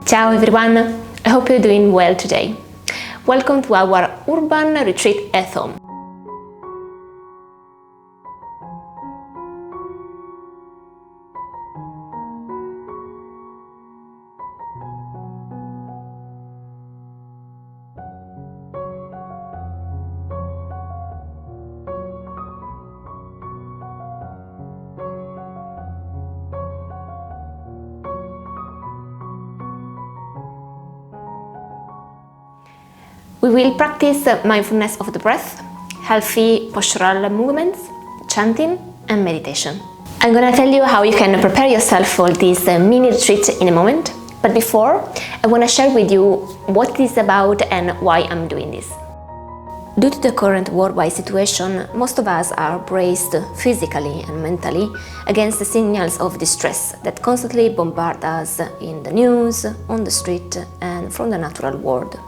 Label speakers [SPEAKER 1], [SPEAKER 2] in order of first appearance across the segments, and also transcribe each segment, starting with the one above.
[SPEAKER 1] Ciao everyone, I hope you're doing well today. Welcome to our urban retreat at home. We will practice mindfulness of the breath, healthy postural movements, chanting and meditation. I'm gonna tell you how you can prepare yourself for this mini retreat in a moment, but before I wanna share with you what it is about and why I'm doing this. Due to the current worldwide situation, most of us are braced physically and mentally against the signals of distress that constantly bombard us in the news, on the street and from the natural world.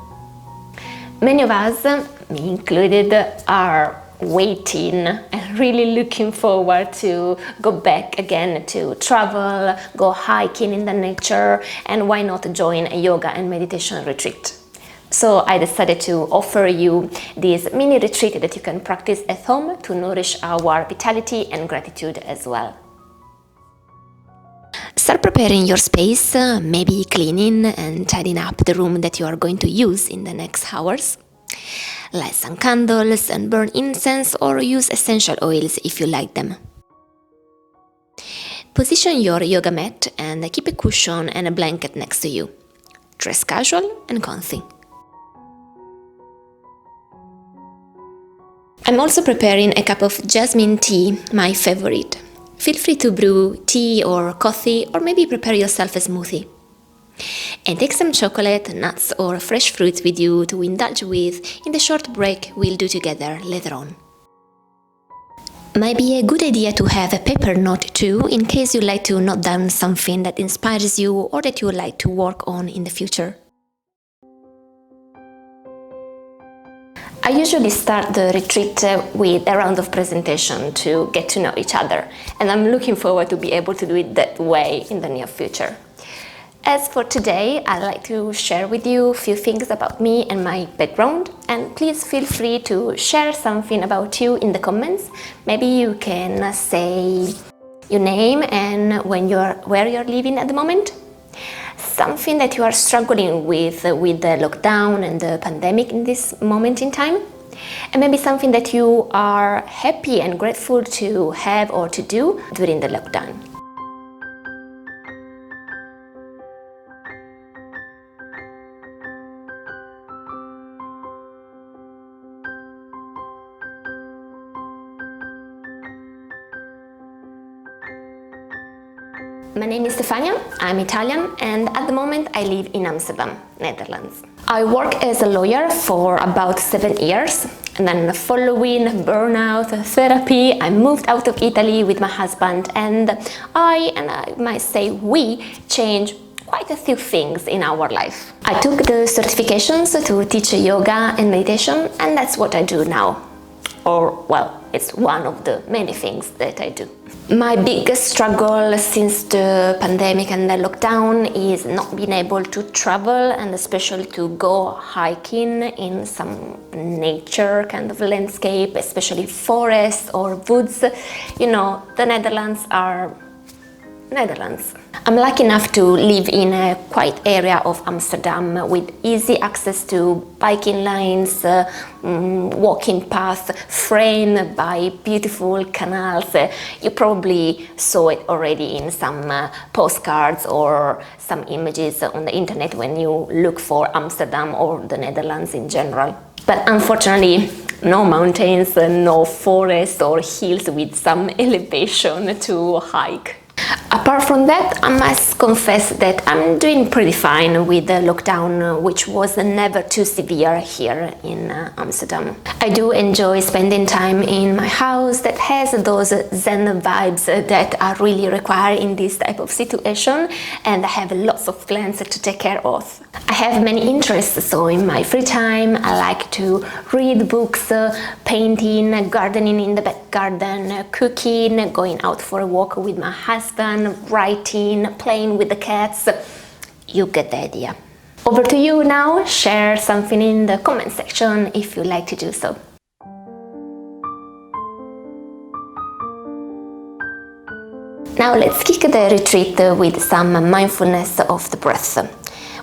[SPEAKER 1] Many of us, me included, are waiting and really looking forward to go back again to travel, go hiking in the nature, and why not join a yoga and meditation retreat. So I decided to offer you this mini retreat that you can practice at home to nourish our vitality and gratitude as well. Start preparing your space, maybe cleaning and tidying up the room that you are going to use in the next hours. Light some candles and burn incense or use essential oils if you like them. Position your yoga mat and keep a cushion and a blanket next to you. Dress casual and comfy. I'm also preparing a cup of jasmine tea, my favorite. Feel free to brew tea or coffee or maybe prepare yourself a smoothie. And take some chocolate, nuts or fresh fruits with you to indulge with in the short break we'll do together later on. Might be a good idea to have a paper note too, in case you like to note down something that inspires you or that you would like to work on in the future. I usually start the retreat with a round of presentation to get to know each other, and I'm looking forward to be able to do it that way in the near future. As for today, I'd like to share with you a few things about me and my background, and please feel free to share something about you in the comments. Maybe you can say your name and where you're living at the moment. Something that you are struggling with the lockdown and the pandemic in this moment in time, and maybe something that you are happy and grateful to have or to do during the lockdown. My name is Stefania, I'm Italian, and at the moment I live in Amsterdam, Netherlands. I work as a lawyer for about 7 years, and then following burnout therapy, I moved out of Italy with my husband, and I might say we changed quite a few things in our life. I took the certifications to teach yoga and meditation, and that's what I do now. Or, well, it's one of the many things that I do. My biggest struggle since the pandemic and the lockdown is not being able to travel, and especially to go hiking in some nature kind of landscape, especially forests or woods. You know, the Netherlands are Netherlands. I'm lucky enough to live in a quiet area of Amsterdam with easy access to biking lanes, walking paths framed by beautiful canals. You probably saw it already in some postcards or some images on the internet when you look for Amsterdam or the Netherlands in general. But unfortunately, no mountains, no forests or hills with some elevation to hike. Apart from that, I must confess that I'm doing pretty fine with the lockdown, which was never too severe here in Amsterdam. I do enjoy spending time in my house that has those Zen vibes that are really required in this type of situation, and I have lots of plans to take care of. I have many interests, so in my free time I like to read books, painting, gardening in the back garden, cooking, going out for a walk with my husband, writing, playing with the cats. you get the idea. Over to you now, share something in the comment section if you like to do so. Now let's kick the retreat with some mindfulness of the breath.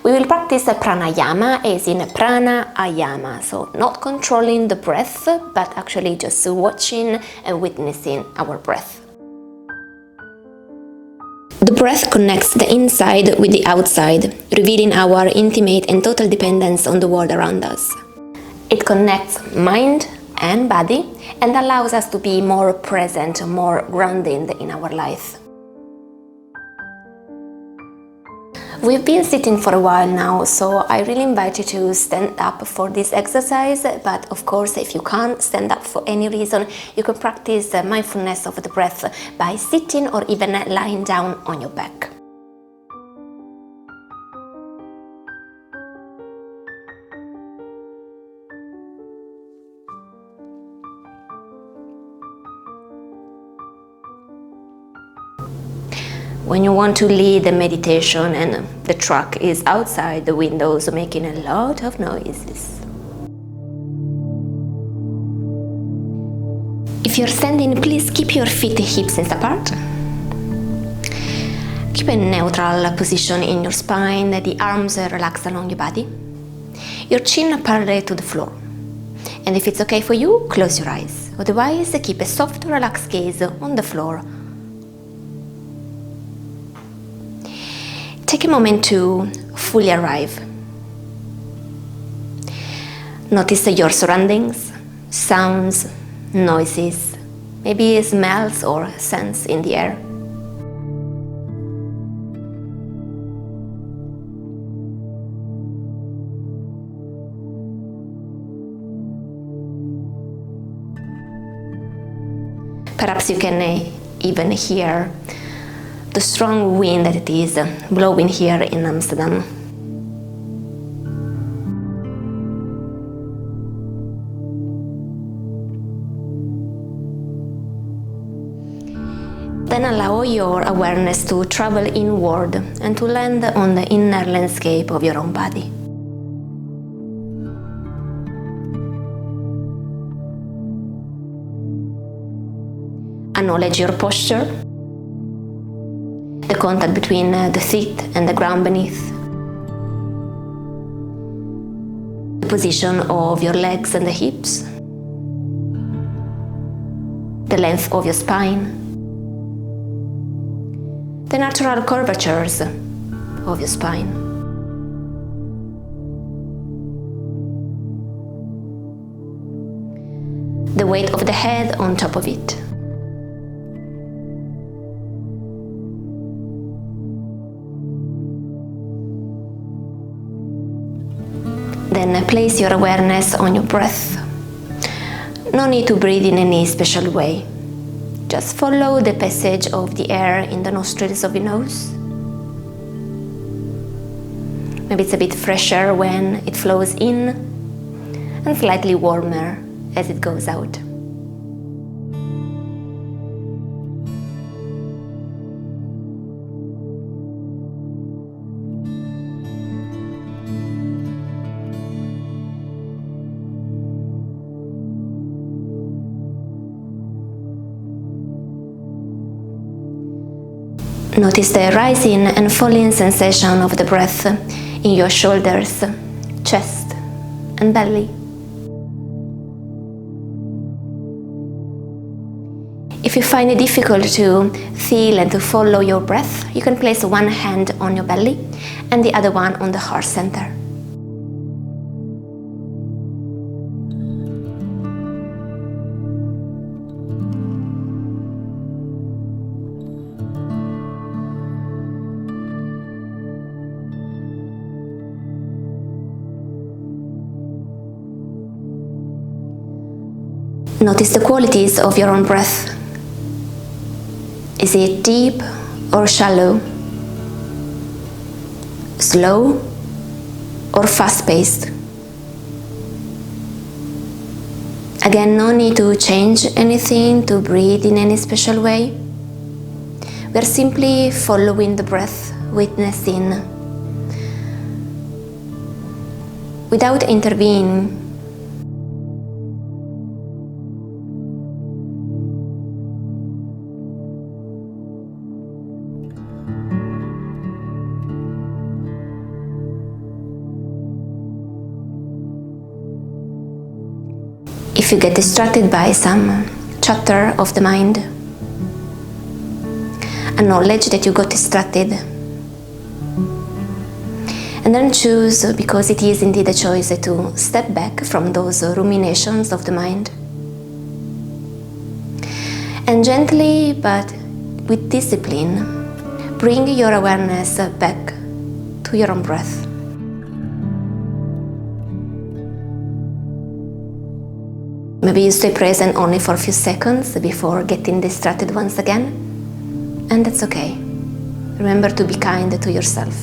[SPEAKER 1] We will practice pranayama as in prana ayama, so not controlling the breath, but actually just watching and witnessing our breath. The breath connects the inside with the outside, revealing our intimate and total dependence on the world around us. It connects mind and body and allows us to be more present, more grounded in our life. We've been sitting for a while now, so I really invite you to stand up for this exercise, but of course if you can't stand up for any reason, you can practice mindfulness of the breath by sitting or even lying down on your back. When you want to lead the meditation and the truck is outside the windows making a lot of noises. If you're standing, please keep your feet hips apart. Keep a neutral position in your spine, the arms relaxed along your body. Your chin parallel to the floor. And if it's okay for you, close your eyes. Otherwise, keep a soft, relaxed gaze on the floor. Take a moment to fully arrive. Notice your surroundings, sounds, noises, maybe smells or scents in the air. Perhaps you can even hear the strong wind that it is blowing here in Amsterdam. Then allow your awareness to travel inward and to land on the inner landscape of your own body. Acknowledge your posture, the contact between the feet and the ground beneath, the position of your legs and the hips, the length of your spine, the natural curvatures of your spine. The weight of the head on top of it. Then place your awareness on your breath. No need to breathe in any special way. Just follow the passage of the air in the nostrils of your nose. Maybe it's a bit fresher when it flows in and slightly warmer as it goes out. Notice the rising and falling sensation of the breath in your shoulders, chest, and belly. If you find it difficult to feel and to follow your breath, you can place one hand on your belly and the other one on the heart center. Notice the qualities of your own breath. Is it deep or shallow? Slow or fast-paced? Again, no need to change anything, to breathe in any special way. We are simply following the breath, witnessing without intervening. If you get distracted by some chatter of the mind, acknowledge that you got distracted, and then choose, because it is indeed a choice, to step back from those ruminations of the mind, and gently but with discipline bring your awareness back to your own breath. Maybe you stay present only for a few seconds before getting distracted once again, and that's okay. Remember to be kind to yourself.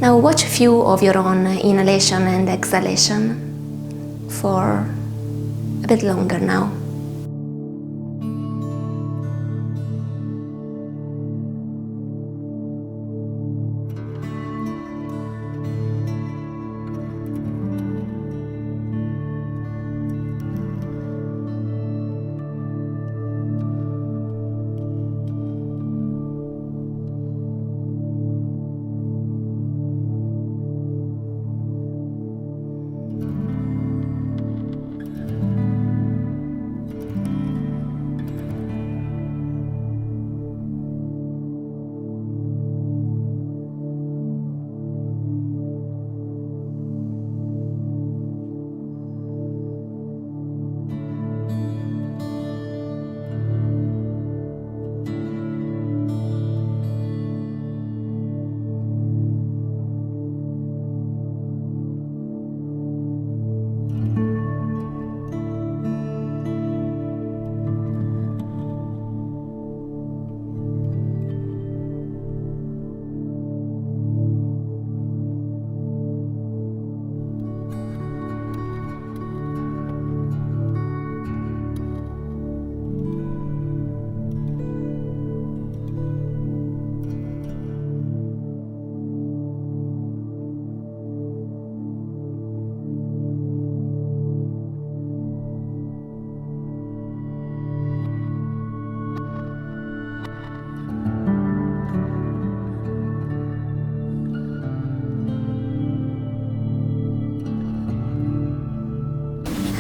[SPEAKER 1] Now watch a few of your own inhalation and exhalation for a bit longer now.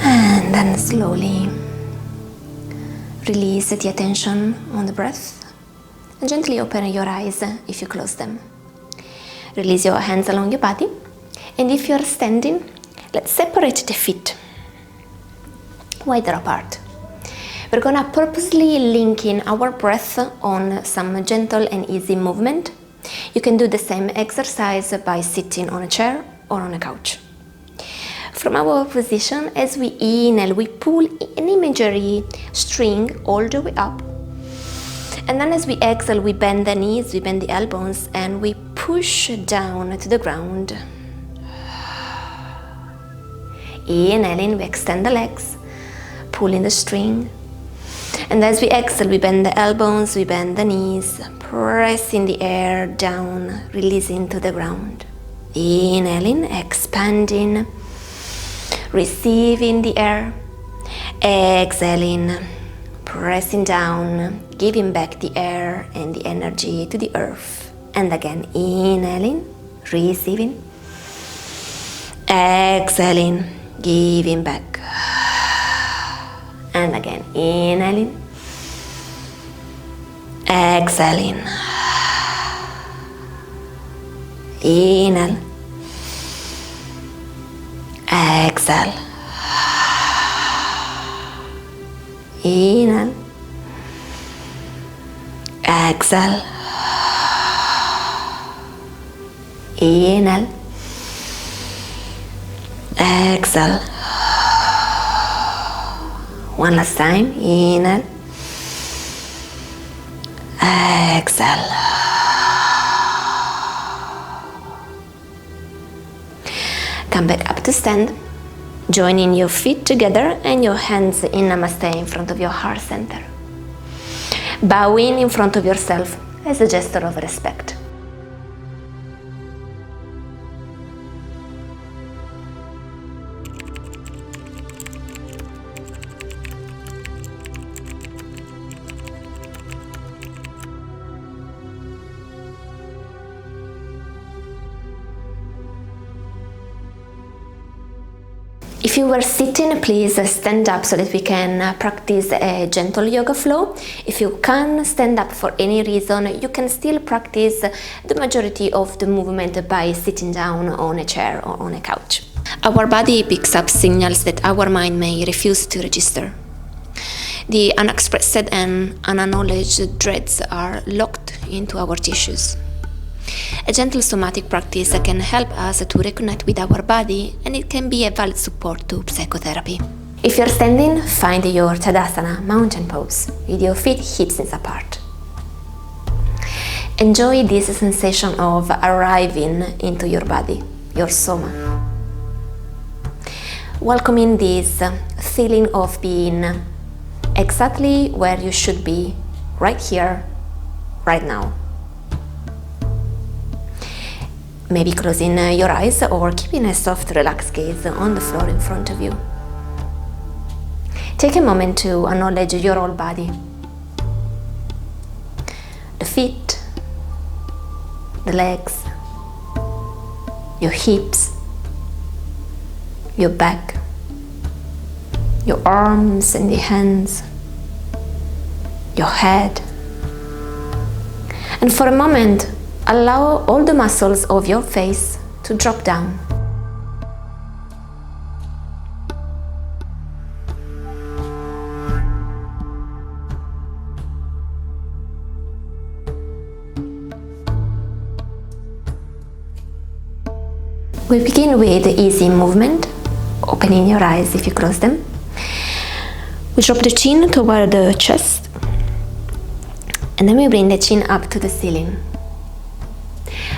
[SPEAKER 1] And then slowly release the attention on the breath and gently open your eyes if you close them. Release your hands along your body, and if you are standing, let's separate the feet wider apart. We're gonna purposely link in our breath on some gentle and easy movement. You can do the same exercise by sitting on a chair or on a couch. From our position, as we inhale, we pull an imaginary string all the way up. And then as we exhale, we bend the knees, we bend the elbows, and we push down to the ground. Inhaling, we extend the legs, pulling the string. And as we exhale, we bend the elbows, we bend the knees, pressing the air down, releasing to the ground. Inhaling, expanding, receiving the air, exhaling, pressing down, giving back the air and the energy to the earth. And again, inhaling, receiving, exhaling, giving back. And again, inhaling, exhaling, inhale, exhale, inhale, exhale, inhale, exhale. One last time, inhale, exhale. Come back up to stand, joining your feet together and your hands in Namaste in front of your heart center. Bowing in front of yourself as a gesture of respect. If you were sitting, please stand up so that we can practice a gentle yoga flow. If you can't stand up for any reason, you can still practice the majority of the movement by sitting down on a chair or on a couch. Our body picks up signals that our mind may refuse to register. The unexpressed and unacknowledged dreads are locked into our tissues. A gentle somatic practice can help us to reconnect with our body, and it can be a valid support to psychotherapy. If you're standing, find your Tadasana mountain pose with your feet hips apart. Enjoy this sensation of arriving into your body, your soma. Welcoming this feeling of being exactly where you should be, right here, right now. Maybe closing your eyes or keeping a soft, relaxed gaze on the floor in front of you. Take a moment to acknowledge your whole body. The feet, the legs, your hips, your back, your arms and the hands, your head. And for a moment, allow all the muscles of your face to drop down. We begin with easy movement, opening your eyes if you close them. We drop the chin toward the chest, and then we bring the chin up to the ceiling.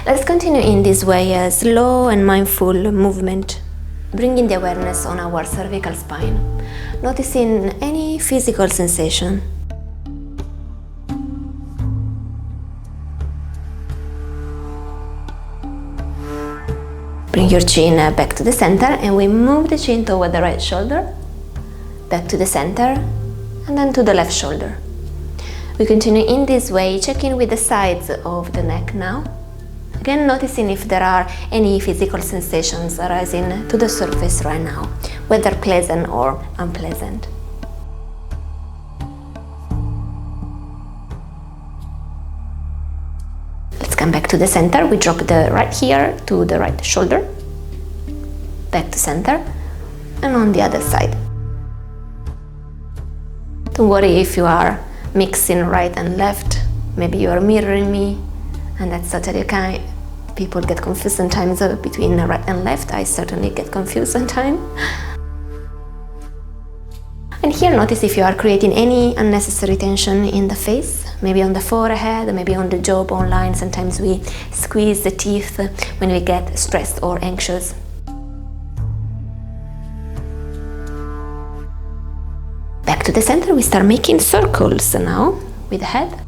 [SPEAKER 1] Let's continue in this way, a slow and mindful movement, bringing the awareness on our cervical spine, noticing any physical sensation. Bring your chin back to the center, and we move the chin toward the right shoulder, back to the center, and then to the left shoulder. We continue in this way, checking with the sides of the neck now. Again, noticing if there are any physical sensations arising to the surface right now, whether pleasant or unpleasant. Let's come back to the center. We drop the right ear to the right shoulder, back to center, and on the other side. Don't worry if you are mixing right and left. Maybe you are mirroring me, and that's totally okay. People get confused sometimes between right and left. I certainly get confused sometimes. And here, notice if you are creating any unnecessary tension in the face, maybe on the forehead, maybe on the jawbone line. Sometimes we squeeze the teeth when we get stressed or anxious. Back to the center, we start making circles now with the head.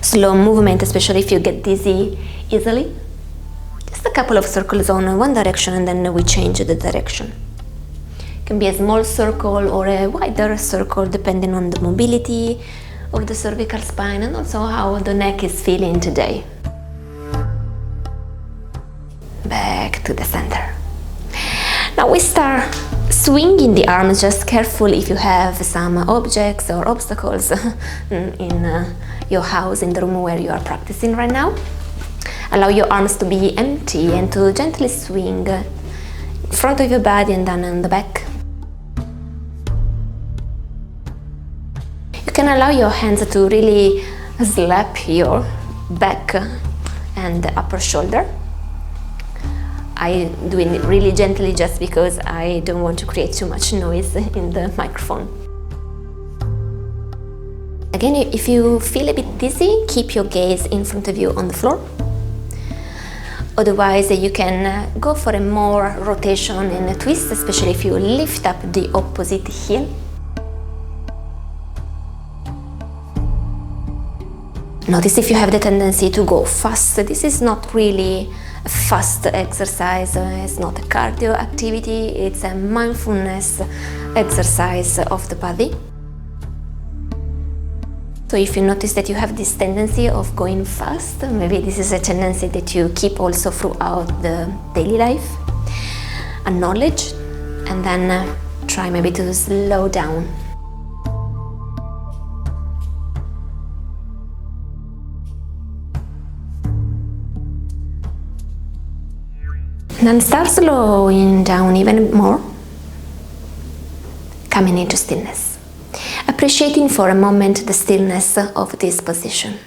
[SPEAKER 1] Slow movement, especially if you get dizzy easily. Just a couple of circles on one direction, and then we change the direction. It can be a small circle or a wider circle depending on the mobility of the cervical spine and also how the neck is feeling today. Back to the center. Now we start swinging the arms. Just careful if you have some objects or obstacles in your house, in the room where you are practicing right now. Allow your arms to be empty and to gently swing in front of your body and then on the back. You can allow your hands to really slap your back and the upper shoulder. I do it really gently just because I don't want to create too much noise in the microphone. Again, if you feel a bit dizzy, keep your gaze in front of you on the floor. Otherwise, you can go for a more rotation and a twist, especially if you lift up the opposite heel. Notice if you have the tendency to go fast. This is not really a fast exercise, it's not a cardio activity, it's a mindfulness exercise of the body. So if you notice that you have this tendency of going fast, maybe this is a tendency that you keep also throughout the daily life. acknowledge, and then try maybe to slow down. And then start slowing down even more, coming into stillness, appreciating for a moment the stillness of this position.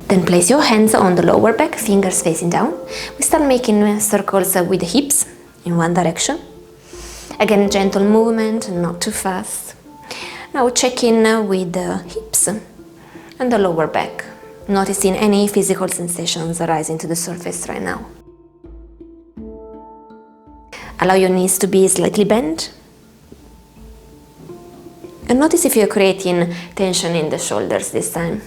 [SPEAKER 1] Then place your hands on the lower back, fingers facing down. We start making circles with the hips in one direction. Again, gentle movement, not too fast. Now check in with the hips and the lower back, noticing any physical sensations arising to the surface right now. Allow your knees to be slightly bent. And notice if you're creating tension in the shoulders this time.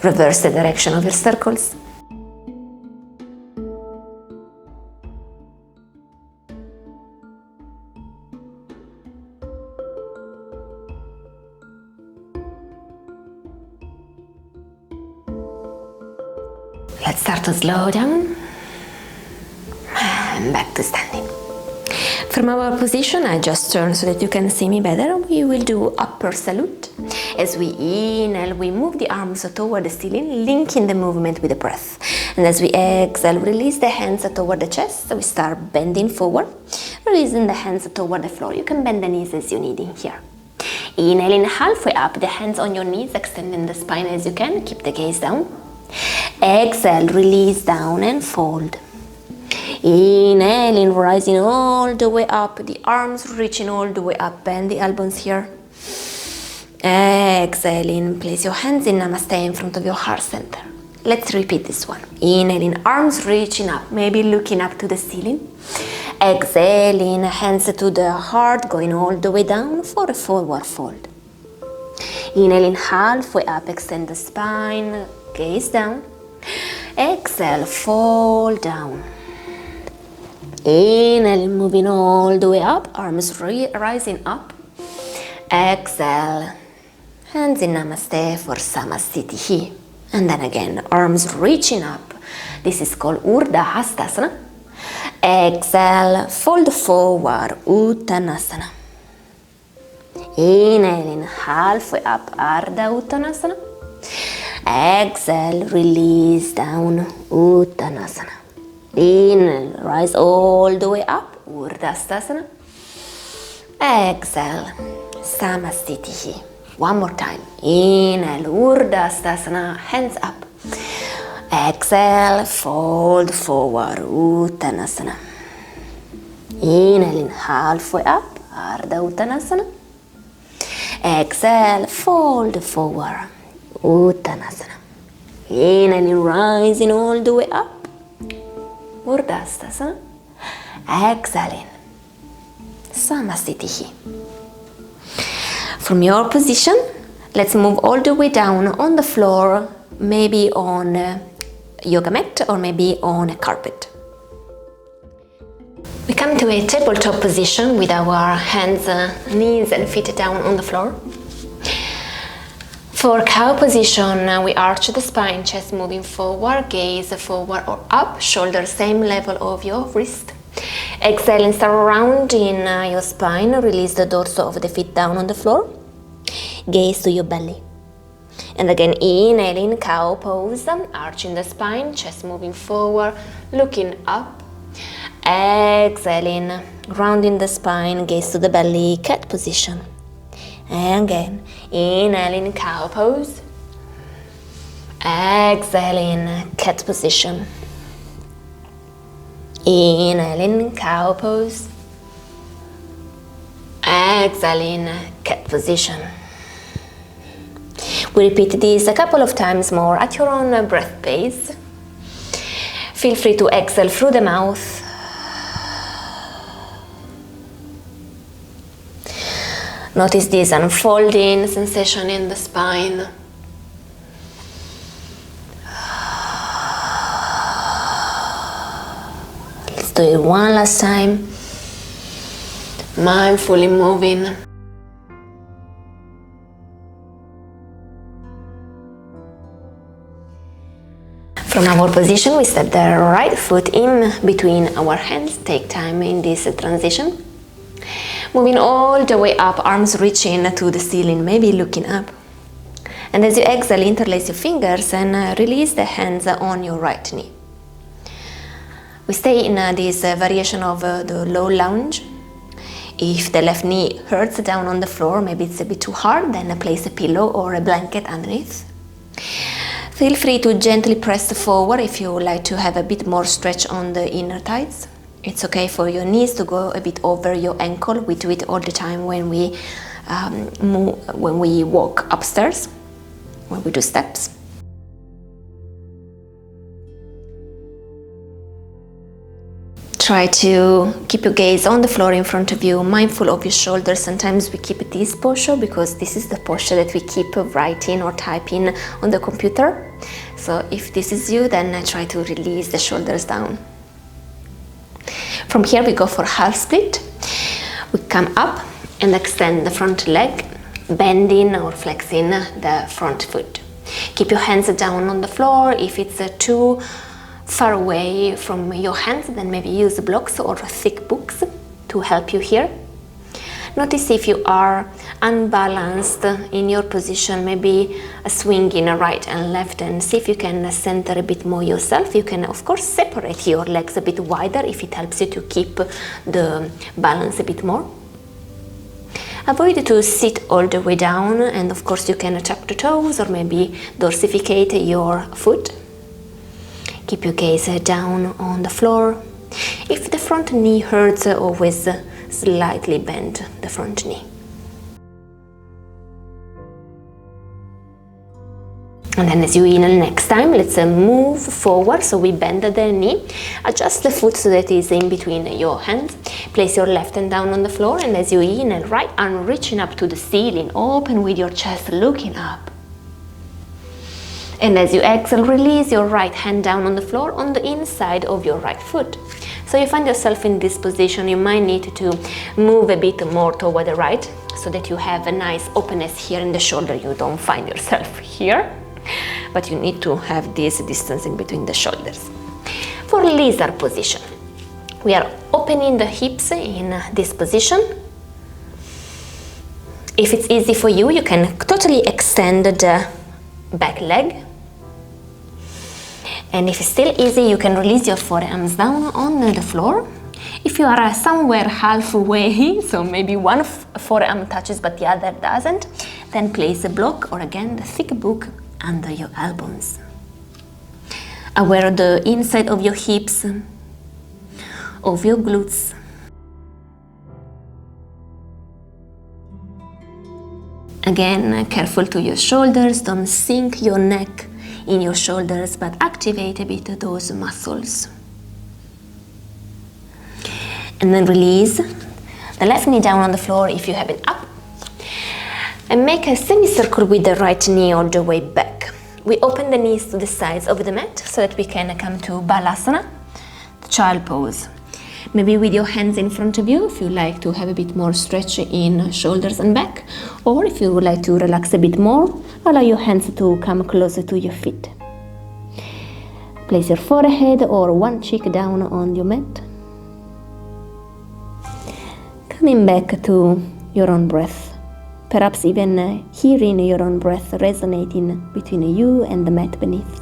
[SPEAKER 1] Reverse the direction of your circles. Let's start to slow down and back to standing. From our position, I just turn so that you can see me better. We will do upper salute. As we inhale, we move the arms toward the ceiling, linking the movement with the breath. And as we exhale, release the hands toward the chest. So we start bending forward, releasing the hands toward the floor. You can bend the knees as you need in here. Inhaling halfway up, the hands on your knees, extending the spine as you can. Keep the gaze down. Exhale, release down and fold. Inhaling, rising all the way up, the arms reaching all the way up, bend the elbows here. Exhaling, place your hands in Namaste in front of your heart center. Let's repeat this one. Inhaling, arms reaching up, maybe looking up to the ceiling. Exhaling, hands to the heart, going all the way down for a forward fold. Inhaling, halfway up, extend the spine, gaze down. Exhale, fall down. Inhaling, moving all the way up, arms rising up. Exhale, hands in Namaste for Samasthiti. And then again, arms reaching up. This is called Urdhva Hastasana. Exhale, fold forward, Uttanasana. Inhaling, halfway up, Ardha Uttanasana. Exhale, release down, Uttanasana. Inhale, rise all the way up, Urdhva. Exhale, Samasthiti. One more time. Inhale, Urdhva, hands up. Exhale, fold forward, Uttanasana. Inhaling, halfway up, Ardha Uttanasana. Exhale, fold forward, Uttanasana. Inhaling, rising all the way up, Urdhva. Exhaling, Samasthiti. From your position, let's move all the way down on the floor, maybe on a yoga mat or maybe on a carpet. We come to a tabletop position with our hands, knees and feet down on the floor. For cow position, we arch the spine, chest moving forward, gaze forward or up, shoulders same level of your wrist. Exhale and start rounding your spine, release the dorso of the feet down on the floor. Gaze to your belly. And again, inhaling, cow pose, arching the spine, chest moving forward, looking up. Exhaling, rounding the spine, gaze to the belly, cat position. And again, inhaling, cow pose. Exhaling, cat position. Inhaling, cow pose. Exhaling, cat position. We repeat this a couple of times more at your own breath pace. Feel free to exhale through the mouth. Notice this unfolding sensation in the spine. Let's do it one last time. Mindfully moving. From our position, we step the right foot in between our hands. Take time in this transition. Moving all the way up, arms reaching to the ceiling, maybe looking up. And as you exhale, interlace your fingers and release the hands on your right knee. We stay in this variation of the low lunge. If the left knee hurts down on the floor, maybe it's a bit too hard, then place a pillow or a blanket underneath. Feel free to gently press forward if you like to have a bit more stretch on the inner thighs. It's okay for your knees to go a bit over your ankle. We do it all the time when we when we walk upstairs, when we do steps. Try to keep your gaze on the floor in front of you, mindful of your shoulders. Sometimes we keep this posture because this is the posture that we keep writing or typing on the computer. So if this is you, then try to release the shoulders down. From here we go for half split. We come up and extend the front leg, bending or flexing the front foot. Keep your hands down on the floor. If it's too far away from your hands, then maybe use blocks or thick books to help you here. Notice if you are unbalanced in your position, maybe swinging right and left, and see if you can center a bit more yourself. You can of course separate your legs a bit wider if it helps you to keep the balance a bit more. Avoid to sit all the way down, and of course you can tuck the toes or maybe dorsify your foot. Keep your gaze down on the floor. If the front knee hurts, always slightly bend the front knee. And then as you inhale next time, let's move forward. So we bend the knee, adjust the foot so that it is in between your hands. Place your left hand down on the floor, and as you inhale, right arm reaching up to the ceiling, open with your chest, looking up. And as you exhale, release your right hand down on the floor on the inside of your right foot. So you find yourself in this position, you might need to move a bit more toward the right so that you have a nice openness here in the shoulder. You don't find yourself here, but you need to have this distance in between the shoulders. For lizard position, we are opening the hips in this position. If it's easy for you, you can totally extend the back leg. And if it's still easy, you can release your forearms down on the floor. If you are somewhere halfway, so maybe one forearm touches but the other doesn't, then place a block or again the thick book under your elbows. Aware of the inside of your hips, of your glutes. Again, careful to your shoulders, don't sink your neck in your shoulders, but activate a bit those muscles. And then release the left knee down on the floor if you have it up. And make a semicircle with the right knee all the way back. We open the knees to the sides of the mat so that we can come to Balasana, the child pose. Maybe with your hands in front of you if you like to have a bit more stretch in shoulders and back, or if you would like to relax a bit more, allow your hands to come closer to your feet. Place your forehead or one cheek down on your mat. Coming back to your own breath, perhaps even hearing your own breath resonating between you and the mat beneath.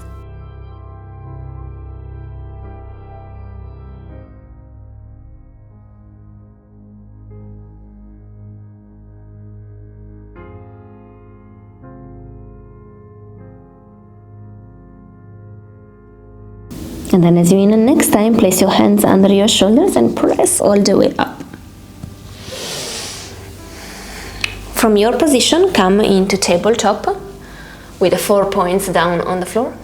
[SPEAKER 1] And then as you inhale next time, place your hands under your shoulders and press all the way up. From your position, come into tabletop with the 4 points down on the floor.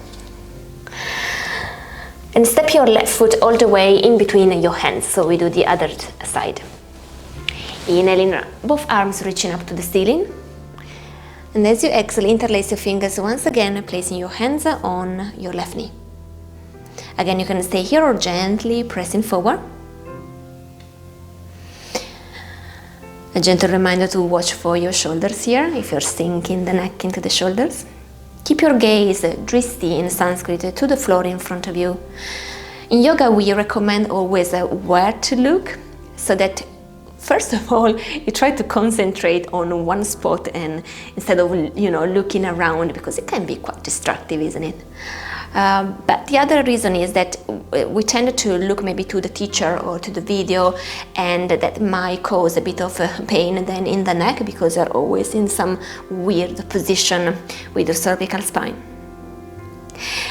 [SPEAKER 1] And step your left foot all the way in between your hands, so we do the other side. Inhaling, both arms reaching up to the ceiling. And as you exhale, interlace your fingers once again, placing your hands on your left knee. Again, you can stay here or gently pressing forward. A gentle reminder to watch for your shoulders here, if you're sinking the neck into the shoulders. Keep your gaze, dristi in Sanskrit, to the floor in front of you. In yoga, we recommend always where to look, so that first of all, you try to concentrate on one spot and instead of looking around, because it can be quite distracting, isn't it? But the other reason is that we tend to look maybe to the teacher or to the video, and that might cause a bit of pain then in the neck, because you're always in some weird position with your cervical spine.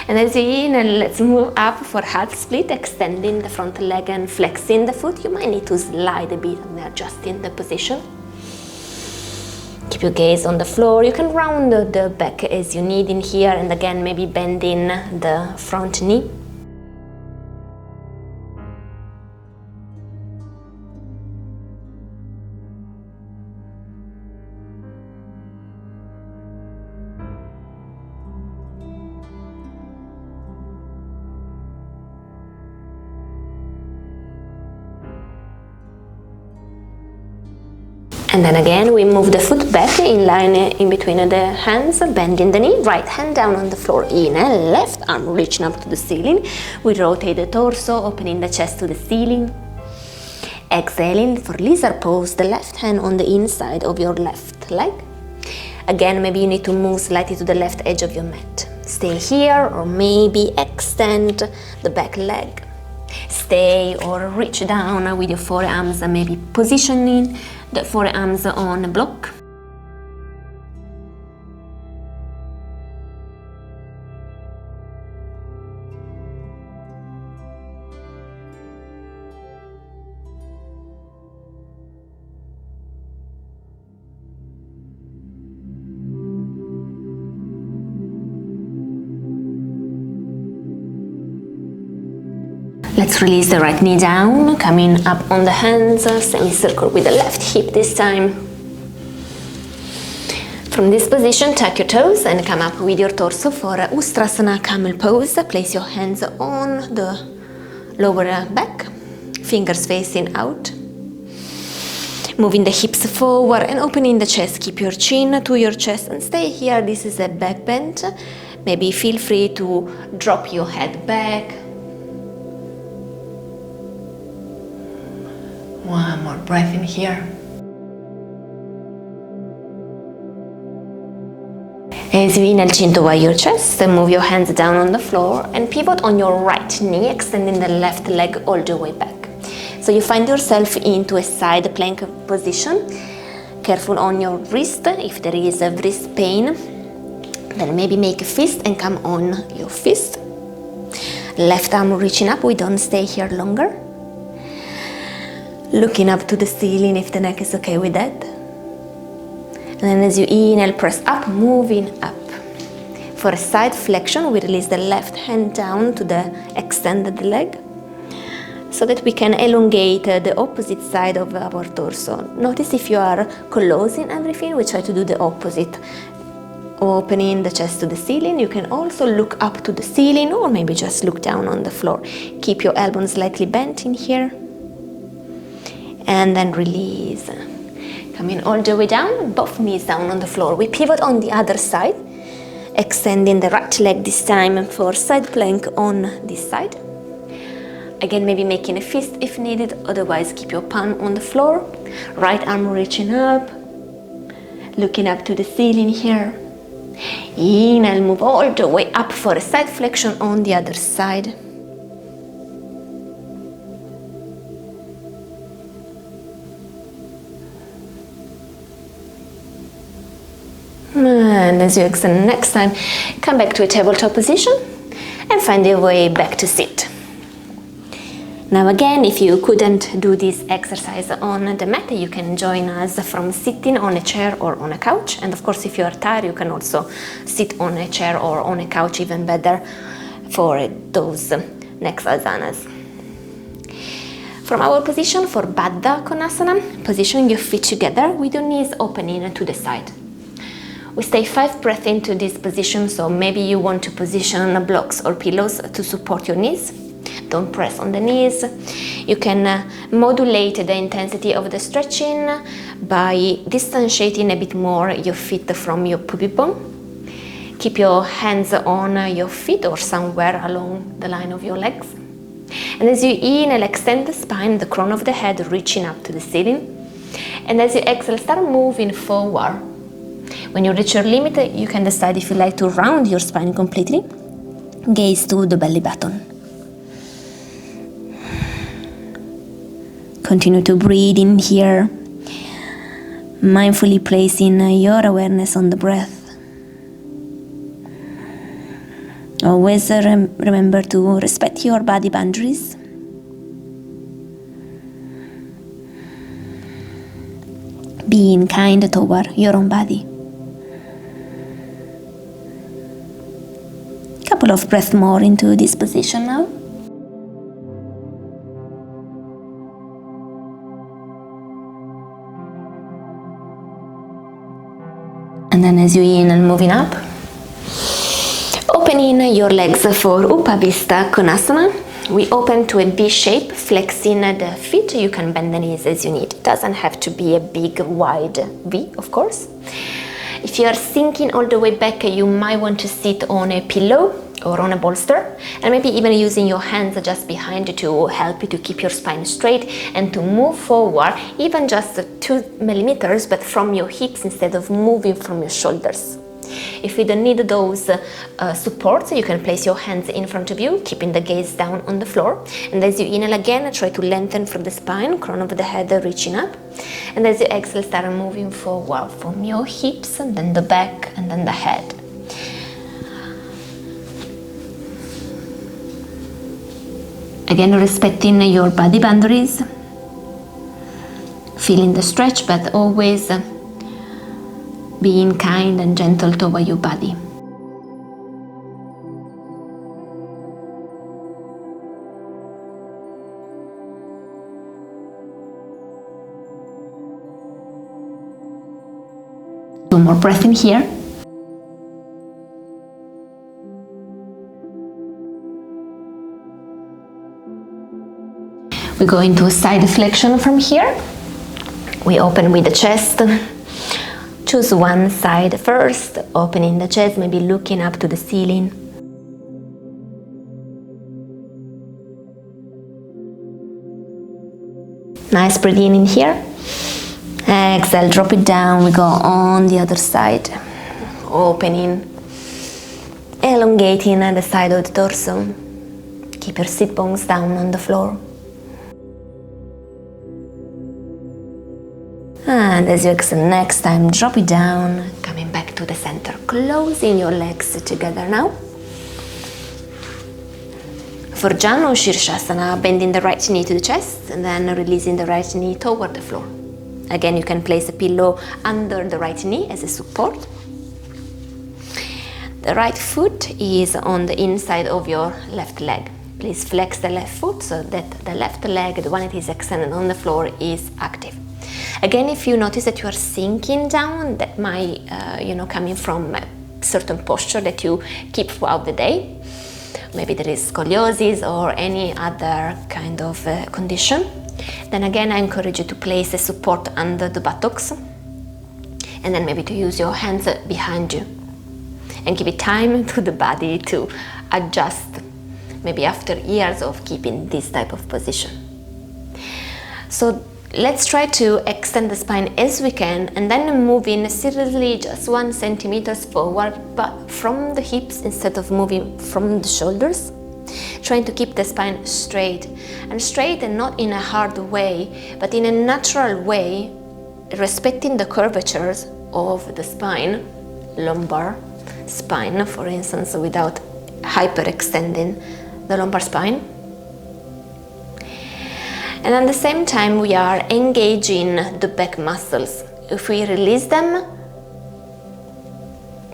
[SPEAKER 1] And as you in, let's move up for half split, extending the front leg and flexing the foot. You might need to slide a bit and adjusting the position. Keep your gaze on the floor. You can round the back as you need in here, and again maybe bending the front knee. And then again, we move the foot back in line in between the hands, bending the knee, right hand down on the floor, inhale, left arm reaching up to the ceiling. We rotate the torso, opening the chest to the ceiling. Exhaling for lizard pose, the left hand on the inside of your left leg. Again, maybe you need to move slightly to the left edge of your mat. Stay here, or maybe extend the back leg. Stay or reach down with your forearms, and maybe positioning the forearms on a block. Let's release the right knee down, coming up on the hands, semicircle with the left hip this time. From this position, tuck your toes and come up with your torso for Ustrasana camel pose. Place your hands on the lower back, fingers facing out. Moving the hips forward and opening the chest. Keep your chin to your chest and stay here. This is a back bend. Maybe feel free to drop your head back. One more breath in here. As you inhale, chin toward your chest, move your hands down on the floor and pivot on your right knee, extending the left leg all the way back. So you find yourself into a side plank position. Careful on your wrist, if there is a wrist pain, then maybe make a fist and come on your fist. Left arm reaching up, we don't stay here longer. Looking up to the ceiling if the neck is okay with that. And then as you inhale, press up, moving up. For a side flexion, we release the left hand down to the extended leg, so that we can elongate the opposite side of our torso. Notice if you are closing everything, we try to do the opposite. Opening the chest to the ceiling. You can also look up to the ceiling, or maybe just look down on the floor. Keep your elbows slightly bent in here. And then release. Coming all the way down, both knees down on the floor. We pivot on the other side, extending the right leg this time for side plank on this side. Again, maybe making a fist if needed, otherwise keep your palm on the floor. Right arm reaching up, looking up to the ceiling here. Inhale, move all the way up for a side flexion on the other side. And as you extend next time, come back to a tabletop position and find your way back to sit. Now again, if you couldn't do this exercise on the mat, you can join us from sitting on a chair or on a couch. And of course, if you are tired, you can also sit on a chair or on a couch, even better for those next asanas. From our position for Baddha Konasana, positioning your feet together with your knees opening to the side. We stay 5 breaths into this position, so maybe you want to position blocks or pillows to support your knees. Don't press on the knees. You can modulate the intensity of the stretching by distantiating a bit more your feet from your pubic bone. keep your hands on your feet or somewhere along the line of your legs. And as you inhale, extend the spine, the crown of the head reaching up to the ceiling. And as you exhale, start moving forward. When you reach your limit, you can decide if you like to round your spine completely. Gaze to the belly button. Continue to breathe in here, mindfully placing your awareness on the breath. Always remember to respect your body boundaries. Being kind toward your own body. Couple of breaths more into this position now. And then as you inhale, moving up, opening your legs for Upavista Konasana. We open to a V shape, flexing the feet. You can bend the knees as you need. It doesn't have to be a big, wide V, of course. If you are sinking all the way back, you might want to sit on a pillow or on a bolster, and maybe even using your hands just behind you to help you to keep your spine straight and to move forward, even just 2 millimeters, but from your hips instead of moving from your shoulders. If you don't need those supports, you can place your hands in front of you, keeping the gaze down on the floor. And as you inhale again, try to lengthen from the spine, crown of the head reaching up. And as you exhale, start moving forward from your hips, and then the back, and then the head. Again, respecting your body boundaries, feeling the stretch, but always being kind and gentle toward your body. Two more breaths in here. We go into a side flexion from here. We open with the chest. Choose one side first, opening the chest, maybe looking up to the ceiling. Nice breathing in here. Exhale, drop it down. We go on the other side, opening, elongating the side of the torso. Keep your sit bones down on the floor. And as you exhale next time, drop it down, coming back to the center, closing your legs together now. For Janu Shirshasana, bending the right knee to the chest and then releasing the right knee toward the floor. Again, you can place a pillow under the right knee as a support. The right foot is on the inside of your left leg. Please flex the left foot so that the left leg, the one that is extended on the floor, is active. Again, if you notice that you are sinking down, that might, coming from a certain posture that you keep throughout the day. Maybe there is scoliosis or any other kind of condition. Then again, I encourage you to place a support under the buttocks and then maybe to use your hands behind you and give it time to the body to adjust, maybe after years of keeping this type of position. So let's try to extend the spine as we can and then moving seriously just 1 centimeter forward, but from the hips instead of moving from the shoulders. Trying to keep the spine straight and not in a hard way, but in a natural way, respecting the curvatures of the spine, lumbar spine, for instance, without hyperextending the lumbar spine. And at the same time, we are engaging the back muscles. If we release them,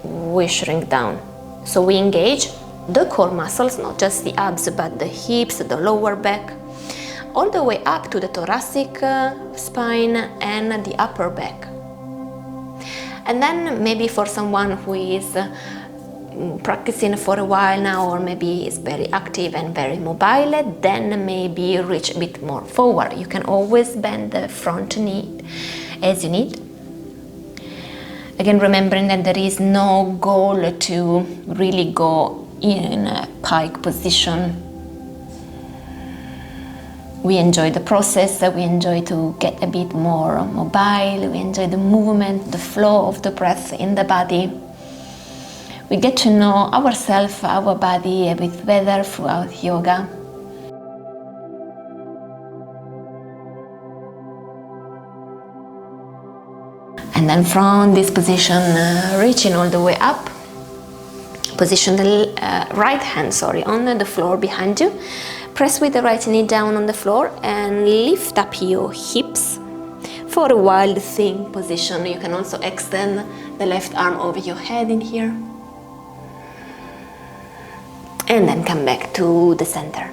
[SPEAKER 1] we shrink down. So we engage the core muscles, not just the abs, but the hips, the lower back, all the way up to the thoracic spine and the upper back. And then maybe for someone who is practicing for a while now, or maybe is very active and very mobile, then maybe reach a bit more forward. You can always bend the front knee as you need. Again, remembering that there is no goal to really go in a pike position. We enjoy the process, we enjoy to get a bit more mobile, we enjoy the movement, the flow of the breath in the body. We get to know ourselves, our body a bit better throughout yoga. And then from this position, reaching all the way up, position the right hand, on the floor behind you. Press with the right knee down on the floor and lift up your hips for a wild thing position. You can also extend the left arm over your head in here. And then come back to the center.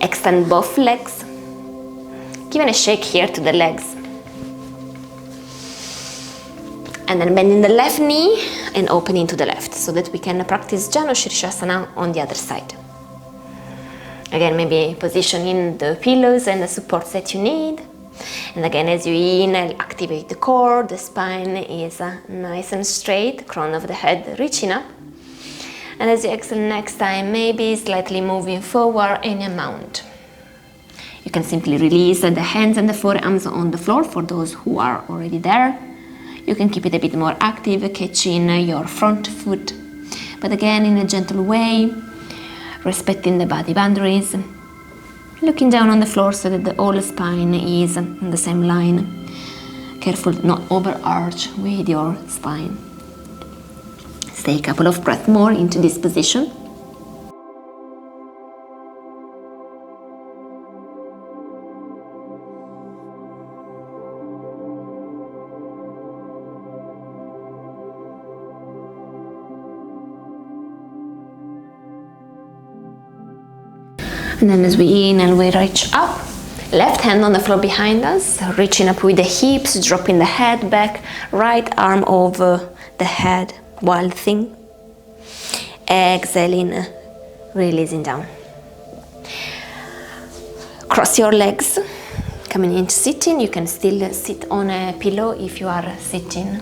[SPEAKER 1] Extend both legs. Give a shake here to the legs. And then bending the left knee and opening to the left so that we can practice Janu Shirshasana on the other side. Again, maybe positioning the pillows and the supports that you need. And again, as you inhale, activate the core, the spine is nice and straight, crown of the head reaching up. And as you exhale next time, maybe slightly moving forward in a mount. You can simply release the hands and the forearms on the floor for those who are already there. You can keep it a bit more active, catching your front foot, but again in a gentle way, respecting the body boundaries, looking down on the floor so that the whole spine is on the same line. Careful not overarch with your spine. Stay a couple of breaths more into this position. And then as we inhale, we reach up. Left hand on the floor behind us, reaching up with the hips, dropping the head back, right arm over the head, wild thing. Exhaling, releasing down. Cross your legs, coming into sitting. You can still sit on a pillow if you are sitting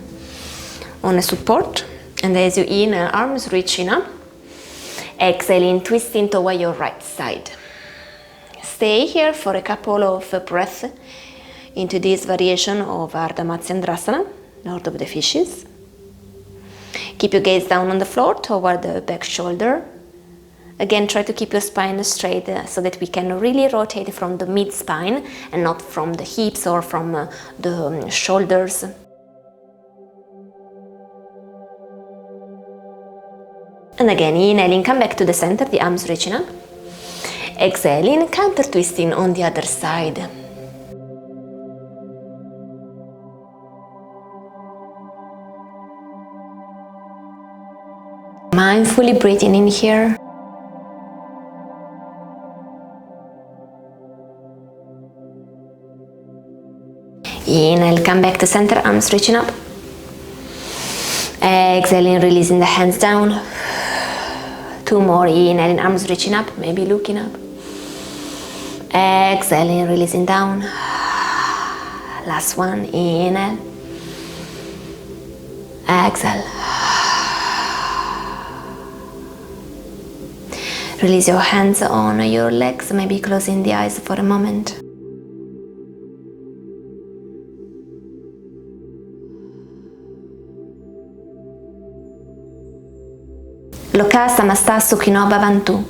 [SPEAKER 1] on a support. And as you inhale, arms reaching up. Exhaling, twisting toward your right side. Stay here for a couple of breaths into this variation of Ardha Matsyendrasana, Lord of the Fishes. Keep your gaze down on the floor toward the back shoulder. Again, try to keep your spine straight so that we can really rotate from the mid-spine and not from the hips or from the shoulders. And again, inhaling, come back to the center, the arms reaching up. Exhaling, counter twisting on the other side. Mindfully breathing in here. Inhale, come back to center, arms reaching up. Exhaling, releasing the hands down. Two more, inhaling, arms reaching up, maybe looking up. Exhaling, releasing down. Last one, inhale. Exhale. Release your hands on your legs, maybe closing the eyes for a moment. Loka samasta sukhino bhavantu.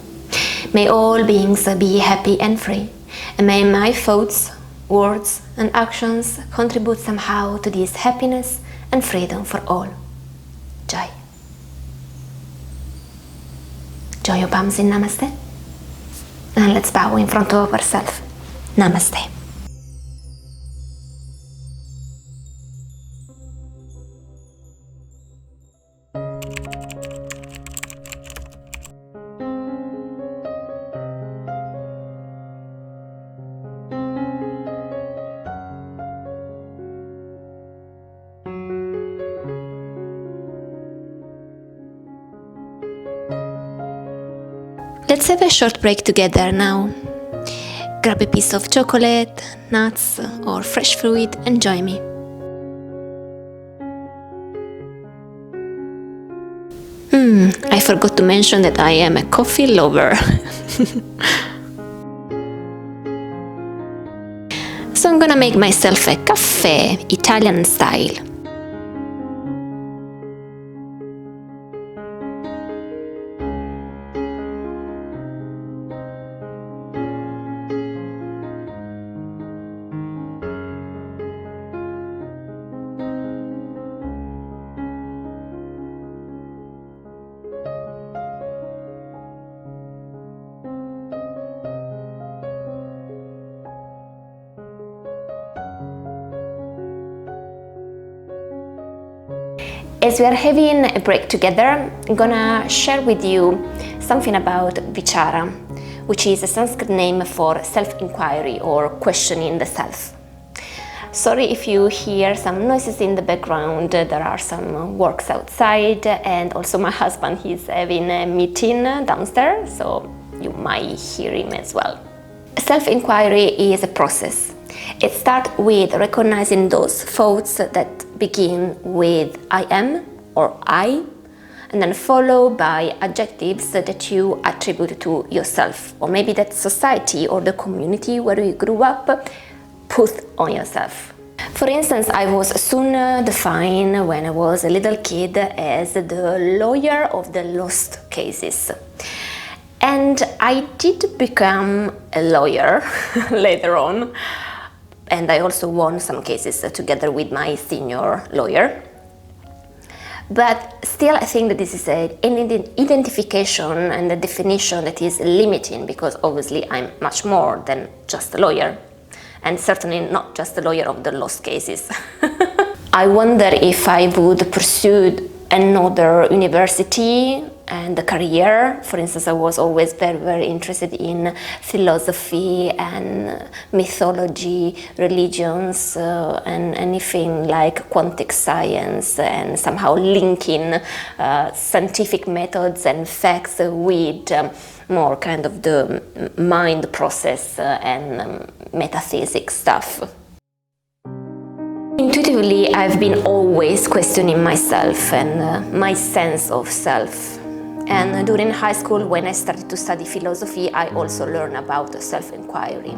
[SPEAKER 1] May all beings be happy and free, and may my thoughts, words and actions contribute somehow to this happiness and freedom for all. Jai. Join your palms in Namaste, and let's bow in front of ourselves. Namaste. Let's have a short break together now. Grab a piece of chocolate, nuts or fresh fruit and join me. forgot to mention that I am a coffee lover. So I'm gonna make myself a caffè, Italian style. As we are having a break together, I'm gonna share with you something about vichara, which is a Sanskrit name for self-inquiry or questioning the self. Sorry if you hear some noises in the background, there are some works outside, and also my husband, he's having a meeting downstairs, so you might hear him as well. Self-inquiry is a process. It starts with recognizing those thoughts that begin with I am or I, and then followed by adjectives that you attribute to yourself, or maybe that society or the community where you grew up put on yourself. For instance, I was soon defined when I was a little kid as the lawyer of the lost cases. And I did become a lawyer later on. And I also won some cases together with my senior lawyer. But still, I think that this is an identification and a definition that is limiting, because obviously I'm much more than just a lawyer, and certainly not just a lawyer of the lost cases. I wonder if I would pursue another university and a career. For instance, I was always very interested in philosophy and mythology, religions, and anything like quantum science, and somehow linking scientific methods and facts with more kind of the mind process and metaphysics stuff. Intuitively, I've been always questioning myself and my sense of self. And during high school, when I started to study philosophy, I also learned about self-inquiry.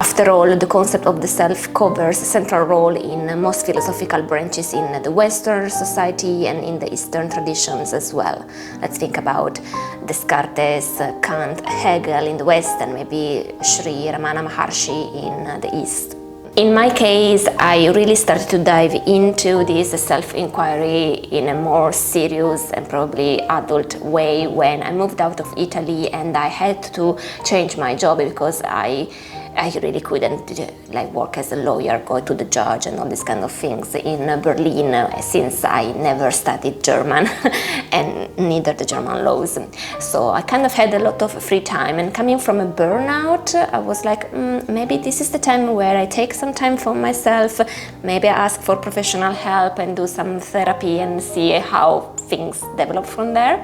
[SPEAKER 1] After all, the concept of the self covers a central role in most philosophical branches in the Western society and in the Eastern traditions as well. Let's think about Descartes, Kant, Hegel in the West, and maybe Sri Ramana Maharshi in the East. In my case, I really started to dive into this self-inquiry in a more serious and probably adult way when I moved out of Italy and I had to change my job because I really couldn't work as a lawyer, go to the judge and all these kind of things in Berlin, since I never studied German and neither the German laws. So I kind of had a lot of free time, and coming from a burnout, I was like, maybe this is the time where I take some time for myself, maybe I ask for professional help and do some therapy and see how things develop from there.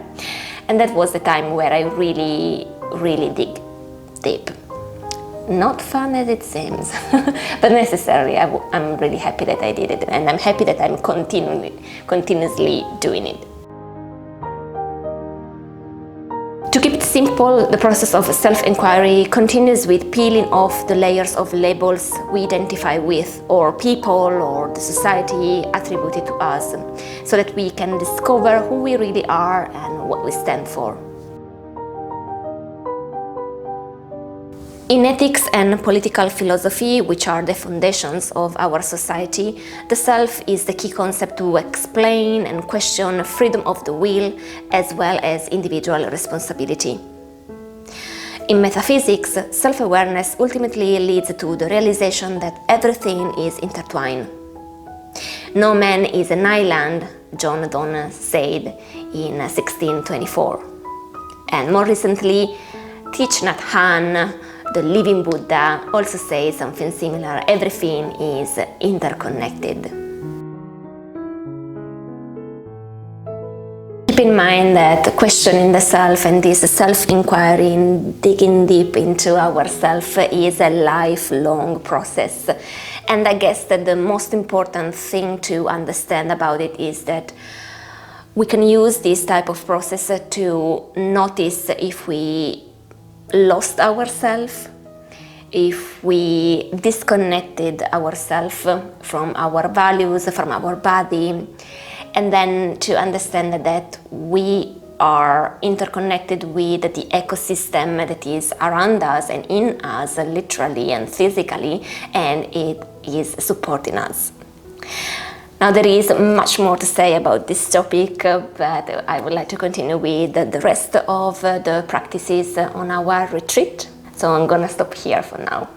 [SPEAKER 1] And that was the time where I really dig deep. Not fun as it seems, but necessary. I'm really happy that I did it, and I'm happy that I'm continuously doing it. To keep it simple, the process of self-inquiry continues with peeling off the layers of labels we identify with, or people or the society attributed to us, so that we can discover who we really are and what we stand for. In ethics and political philosophy, which are the foundations of our society, the self is the key concept to explain and question freedom of the will as well as individual responsibility. In metaphysics, self-awareness ultimately leads to the realization that everything is intertwined. No man is an island, John Donne said in 1624. And more recently, Thich Nhat Hanh, the living Buddha, also says something similar: everything is interconnected. Keep in mind that questioning the self and this self-inquiry, digging deep into ourselves, is a lifelong process. And I guess that the most important thing to understand about it is that We can use this type of process to notice if we lost ourselves, if we disconnected ourselves from our values, from our body, and then to understand that we are interconnected with the ecosystem that is around us and in us, literally and physically, and it is supporting us. Now, there is much more to say about this topic, but I would like to continue with the rest of the practices on our retreat. So I'm gonna stop here for now.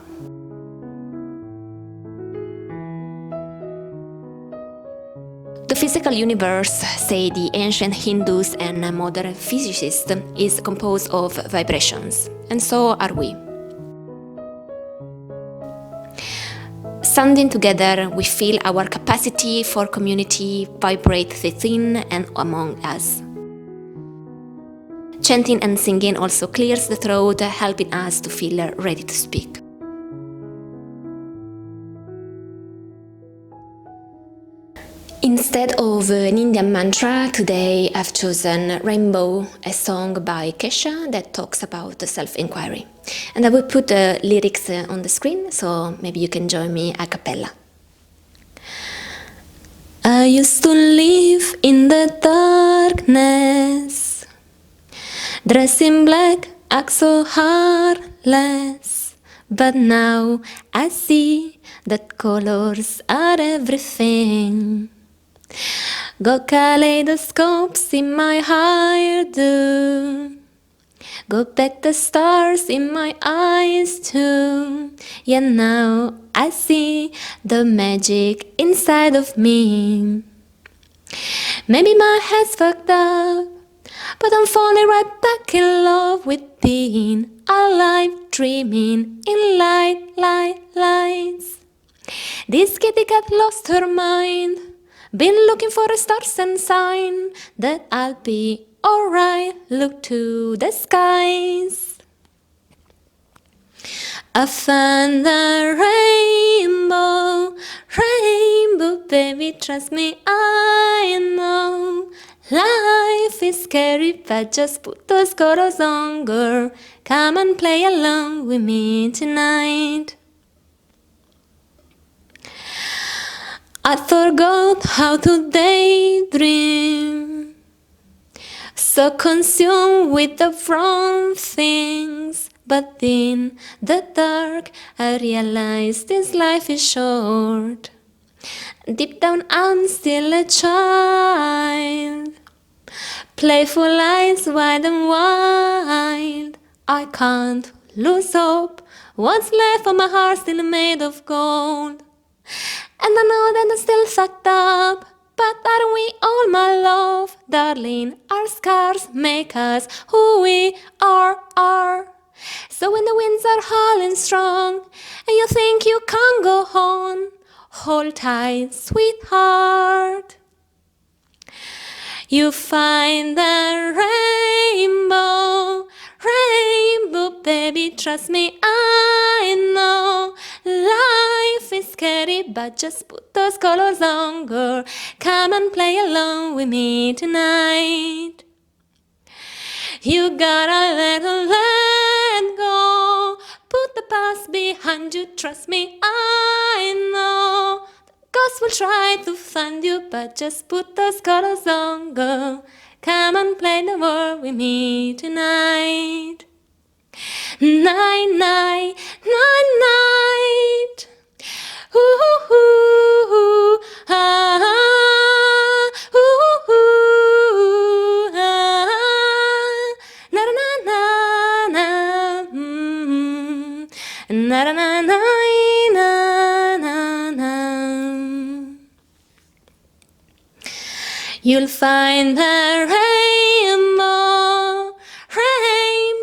[SPEAKER 1] The physical universe, say the ancient Hindus and modern physicists, is composed of vibrations, and so are we. Standing together, we feel our capacity for community vibrate within and among us. Chanting and singing also clears the throat, helping us to feel ready to speak. Instead of an Indian mantra, today I've chosen Rainbow, a song by Kesha that talks about self-inquiry. And I will put the lyrics on the screen, so maybe you can join me a cappella. I used to live in the darkness, dressed in black, act so heartless. But now I see that colors are everything. Got kaleidoscopes in my hairdo. Got back the stars in my eyes too. Yeah, now I see the magic inside of me. Maybe my head's fucked up, but I'm falling right back in love with being alive, dreaming in lights. This kitty cat lost her mind. Been looking for a stars and sign that I'll be alright. Look to the skies. I found a rainbow, baby, trust me, I know. Life is scary, but just put those colors on, girl. Come and play along with me tonight. I forgot how to daydream, so consumed with the wrong things. But in the dark I realized this life is short. Deep down I'm still a child, playful eyes wide and wild. I can't lose hope, what's left of my heart still made of gold. And I know that I'm still fucked up, but aren't we all, my love? Darling, our scars make us who we are. So when the winds are howling strong, and you think you can't go on, hold tight, sweetheart. You find the rainbow, baby, trust me, I know. Life is scary, but just put those colors on, girl. Come and play along with me tonight. You gotta let go. Put the past behind you, trust me, I know. Ghosts will try to find you, but just put those colors on, girl. Come and play the world with me tonight. Night, night, night, night. Ooh, ooh, ooh, ah, ooh, ooh, ah, na na na na, na na na na. You'll find the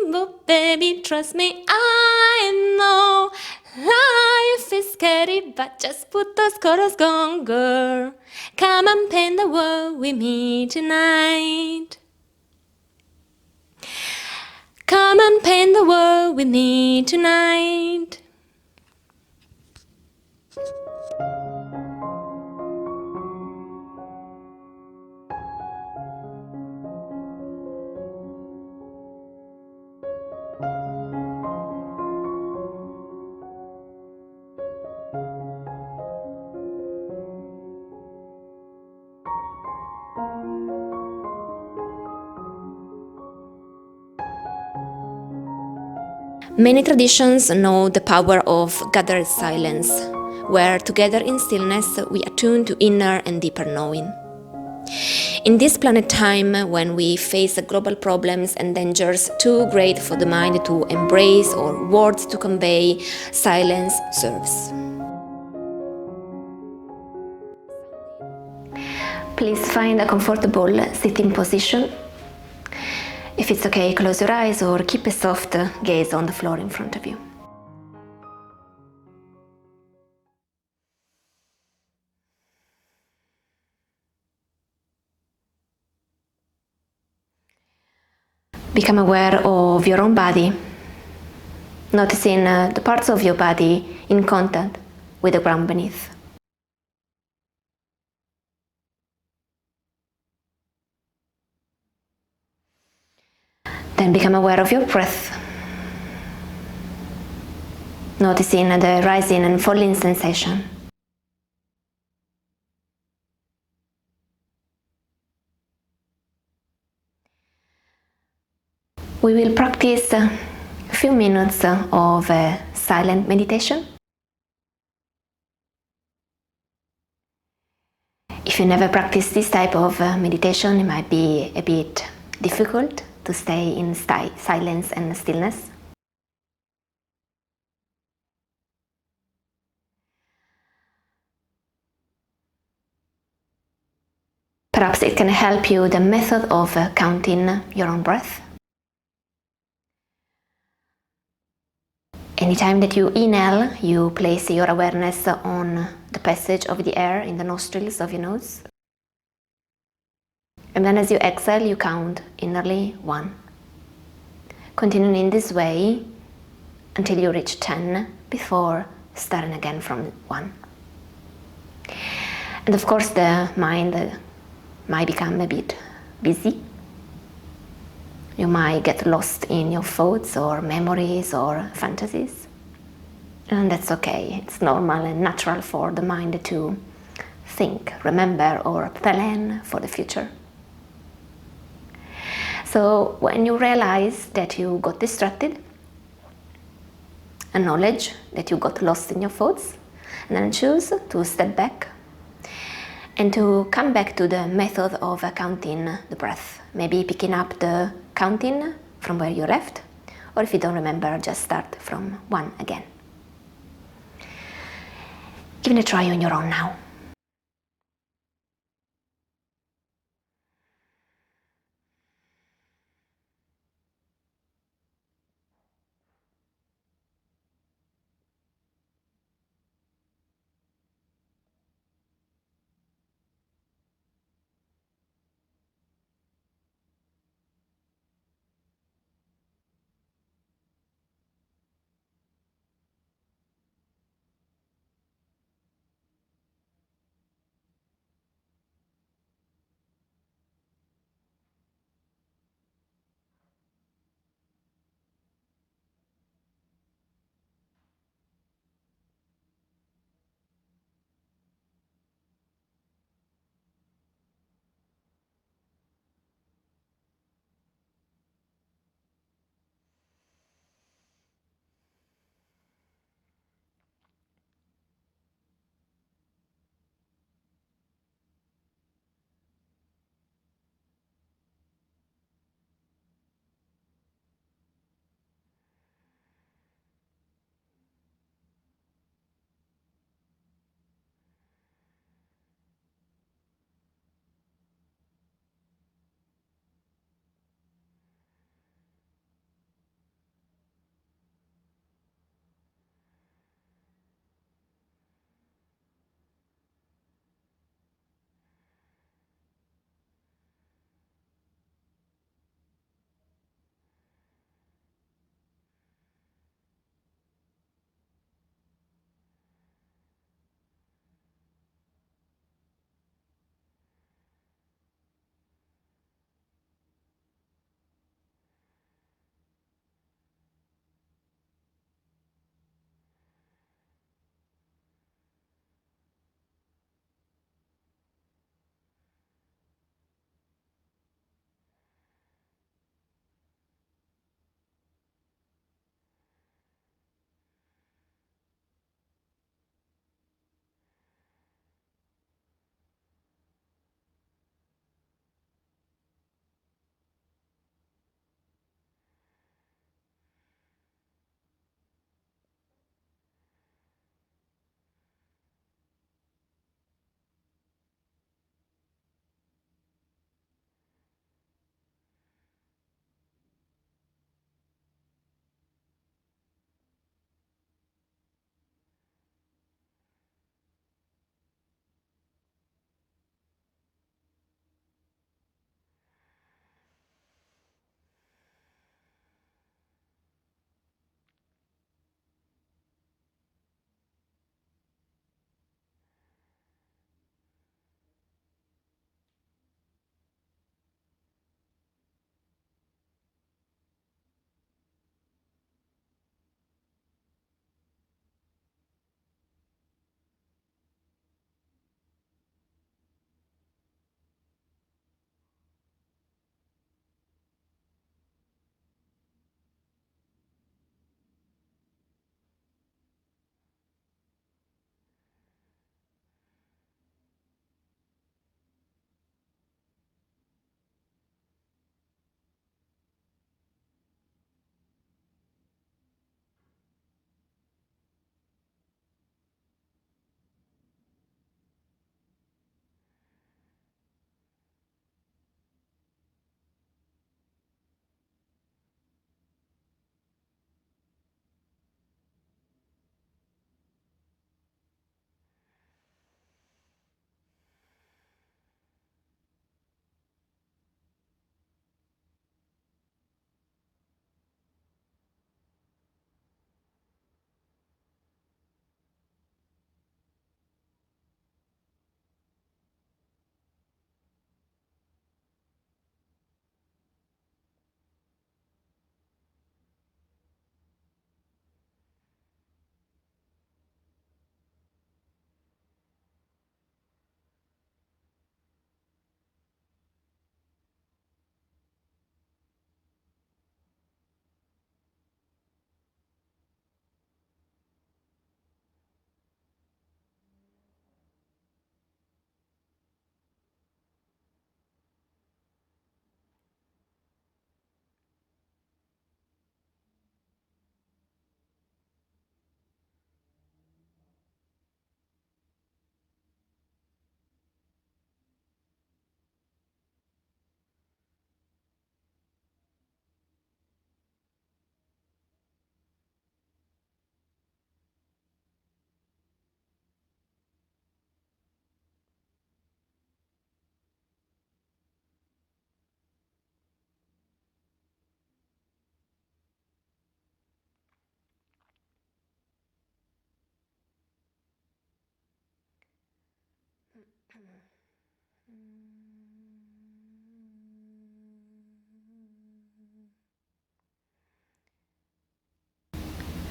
[SPEAKER 1] rainbow, baby, trust me, I know. Life is scary, but just put those colors on, girl. Come and paint the world with me tonight. Come and paint the world with me tonight. Many traditions know the power of gathered silence, where together in stillness we attune to inner and deeper knowing. In this planet time, when we face global problems and dangers too great for the mind to embrace or words to convey, silence serves. Please find a comfortable sitting position. If it's okay, close your eyes or keep a soft gaze on the floor in front of you. Become aware of your own body, noticing the parts of your body in contact with the ground beneath. Then become aware of your breath, noticing the rising and falling sensation. We will practice a few minutes of silent meditation. If you never practiced this type of meditation, it might be a bit difficult to stay in silence and stillness. Perhaps it can help you the method of counting your own breath. Anytime that you inhale, you place your awareness on the passage of the air in the nostrils of your nose. And then as you exhale, you count innerly 1. Continuing in this way until you reach 10 before starting again from 1. And of course the mind might become a bit busy. You might get lost in your thoughts or memories or fantasies. And that's okay. It's normal and natural for the mind to think, remember, or plan for the future. So when you realize that you got distracted, acknowledge that you got lost in your thoughts, and then choose to step back and to come back to the method of counting the breath. Maybe picking up the counting from where you left, or if you don't remember, just start from 1 again. Give it a try on your own now.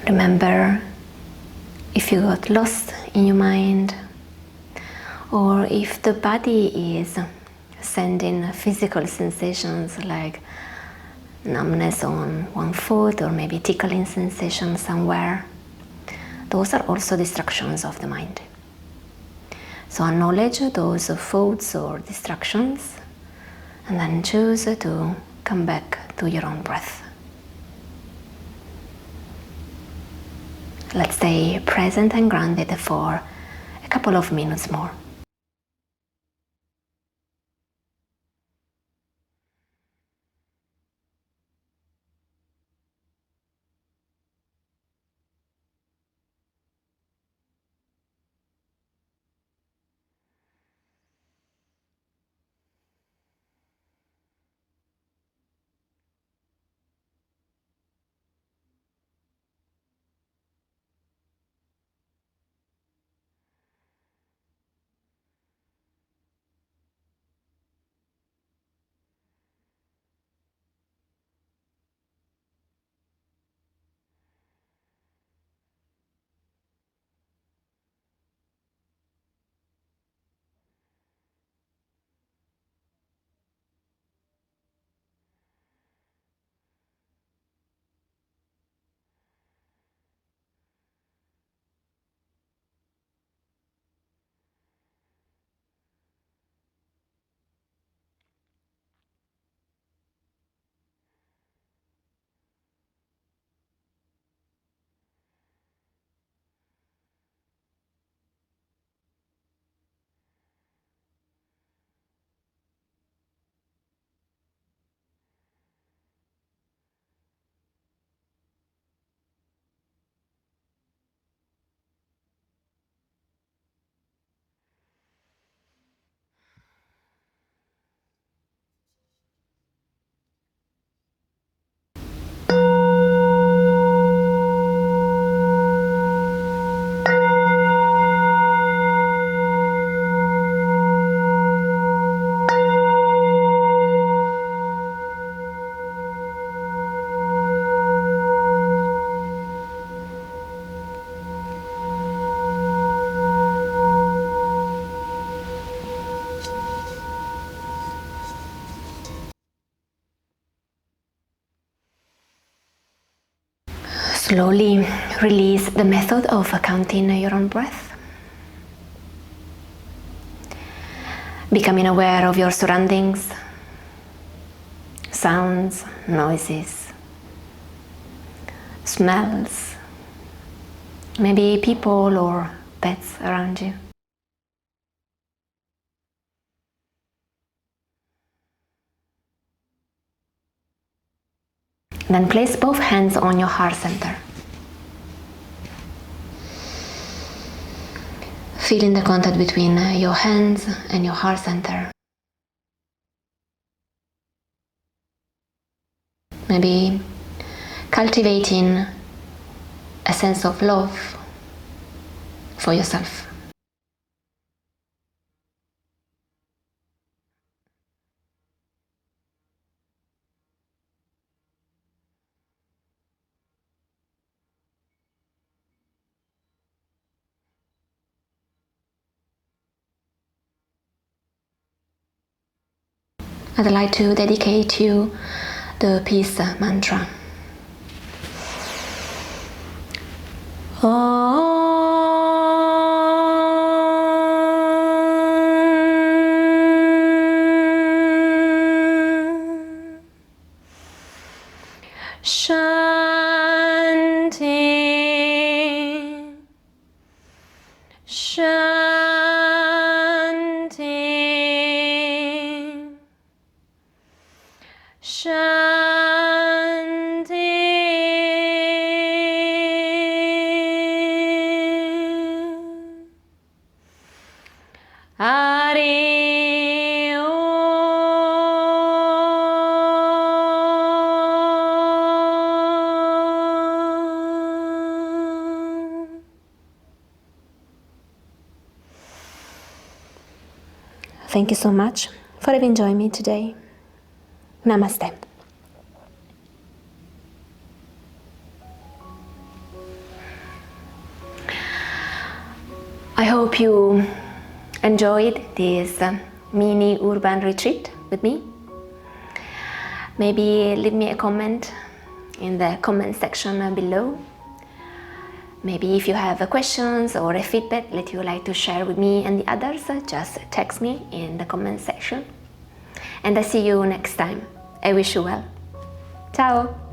[SPEAKER 1] Remember if you got lost in your mind, or if the body is sending physical sensations like numbness on one foot or maybe tickling sensation somewhere. Those are also distractions of the mind. So acknowledge those thoughts or distractions and then choose to come back to your own breath. Let's stay present and grounded for a couple of minutes more. Slowly release the method of counting your own breath. Becoming aware of your surroundings, sounds, noises, smells, maybe people or pets around you. Then place both hands on your heart center. Feeling the contact between your hands and your heart center. Maybe cultivating a sense of love for yourself. I'd like to dedicate you the peace mantra. Chanting, chanting, chanting. thank you so much for having joined me today. Namaste. I hope you enjoyed this mini urban retreat with me. Maybe leave me a comment in the comment section below. Maybe if you have questions or a feedback that you would like to share with me and the others, just text me in the comment section. And I see you next time. I wish you well. Ciao!